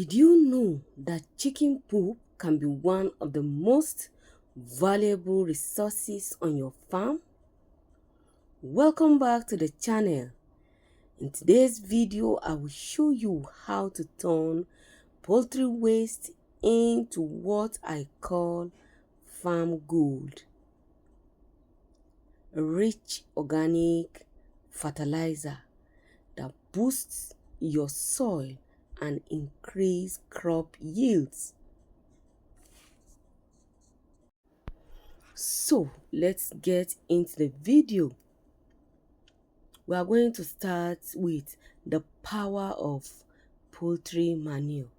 Did you know that chicken poop can be one of the most valuable resources on your farm? Welcome back to the channel. In today's video, I will show you how to turn poultry waste into what I call farm gold. A rich organic fertilizer that boosts your soil and increase crop yields. So let's get into the video. We are going to start with the power of poultry manure.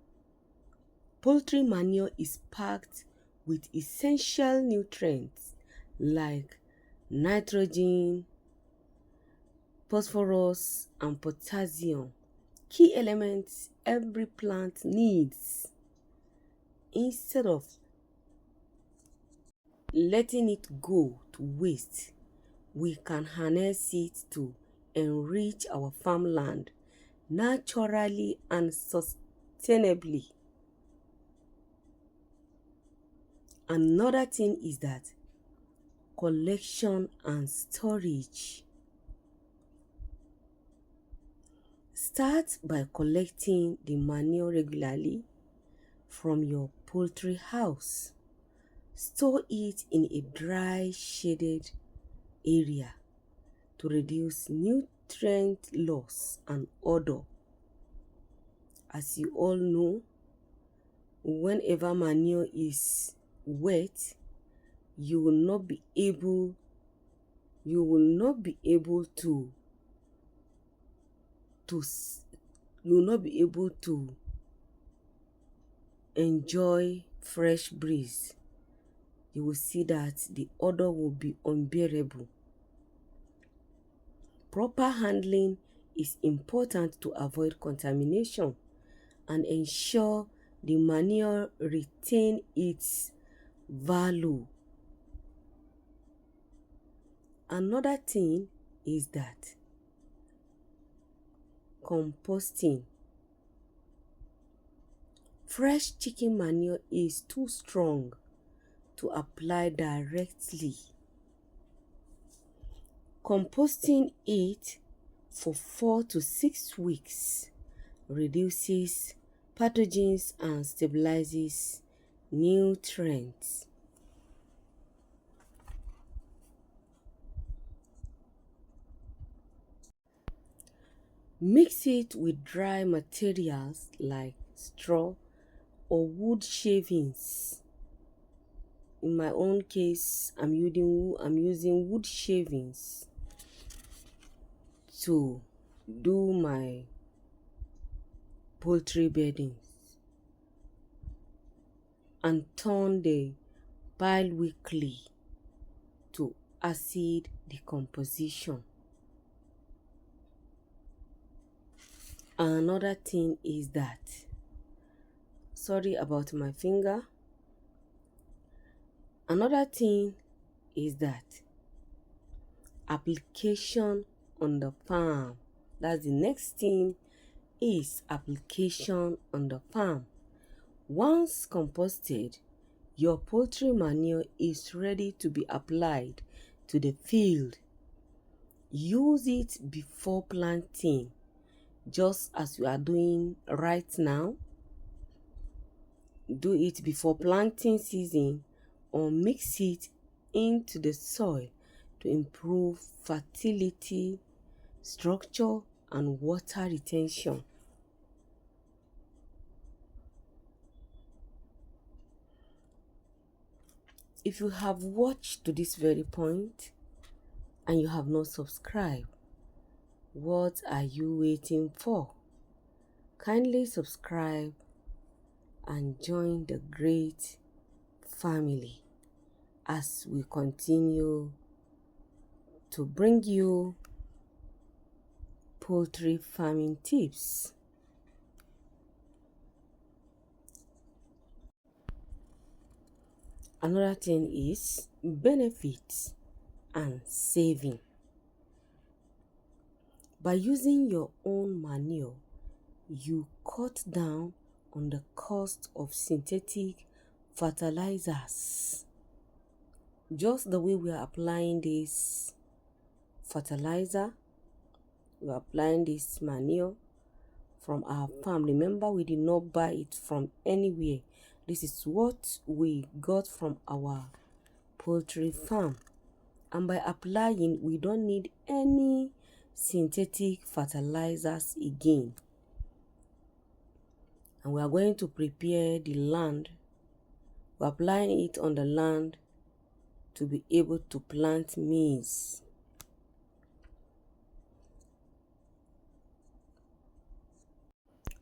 Poultry manure is packed with essential nutrients like nitrogen, phosphorus, and potassium, key elements every plant needs. Instead of letting it go to waste, we can harness it to enrich our farmland naturally and sustainably. Another thing is that collection and storage. Start by collecting the manure regularly from your poultry house. Store it in a dry, shaded area to reduce nutrient loss and odor. As you all know, whenever manure is wet, you will not be able to enjoy fresh breeze. You will see that the odor will be unbearable. Proper handling is important to avoid contamination and ensure the manure retain its value. Another thing is that composting. Fresh chicken manure is too strong to apply directly. Composting it for 4 to 6 weeks reduces pathogens and stabilizes nutrients. Mix it with dry materials like straw or wood shavings. In my own case, I'm using wood shavings to do my poultry beddings, and turn the bi-weekly to acid decomposition. Another thing is that, sorry about my finger. Another thing is that application on the farm. That's the next thing, is application on the farm. Once composted, your poultry manure is ready to be applied to the field. Use it before planting, just as you are doing right now. Do it before planting season or mix it into the soil to improve fertility, structure, and water retention. If you have watched to this very point and you have not subscribed, what are you waiting for? Kindly subscribe and join the great family as we continue to bring you poultry farming tips. Another thing is benefits and saving. By using your own manure, you cut down on the cost of synthetic fertilizers. Just the way we are applying this fertilizer, we are applying this manure from our farm. Remember, we did not buy it from anywhere. This is what we got from our poultry farm. And by applying, we don't need any synthetic fertilizers again. And we are going to prepare the land. We're applying it on the land to be able to plant maize.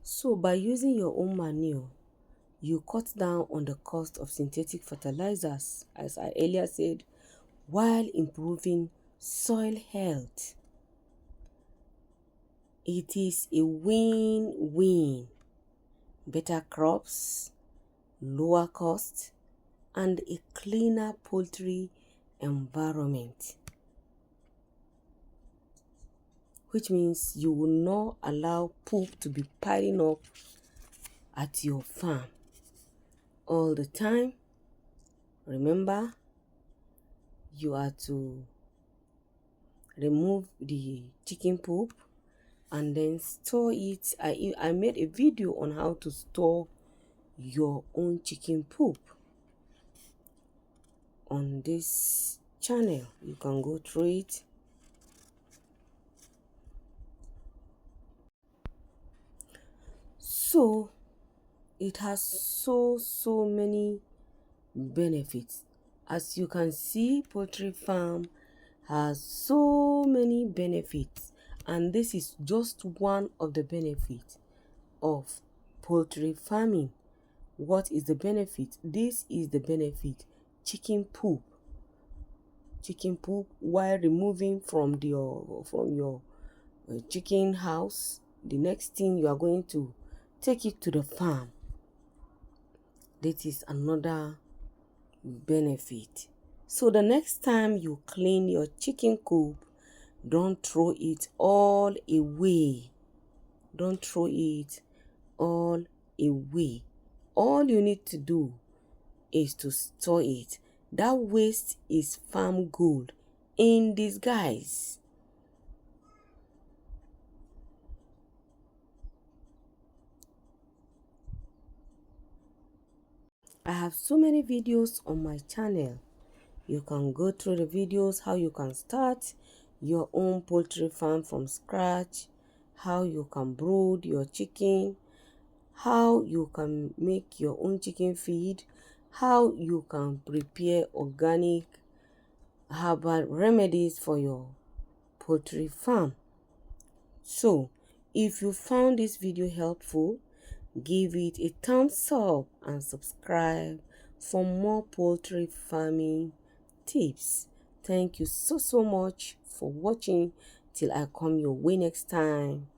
So by using your own manure, you cut down on the cost of synthetic fertilizers, as I earlier said, while improving soil health. It is a win-win. Better crops, lower cost, and a cleaner poultry environment. Which means you will not allow poop to be piling up at your farm all the time. Remember, you are to remove the chicken poop and then store it. I made a video on how to store your own chicken poop on this channel. You can go through it. So it has so many benefits. As you can see, poultry farm has so many benefits, and this is just one of the benefits of poultry farming. What is the benefit? This is the benefit. Chicken poop. Chicken poop, while removing from your chicken house, the next thing you are going to take it to the farm. That is another benefit. So the next time you clean your chicken coop, don't throw it all away. Don't throw it all away. All you need to do is to store it. That waste is farm gold in disguise. I have so many videos on my channel. You can go through the videos, how you can start your own poultry farm from scratch, how you can brood your chicken, how you can make your own chicken feed, how you can prepare organic herbal remedies for your poultry farm. So, if you found this video helpful, give it a thumbs up and subscribe for more poultry farming tips. Thank you so much for watching. Till I come your way next time.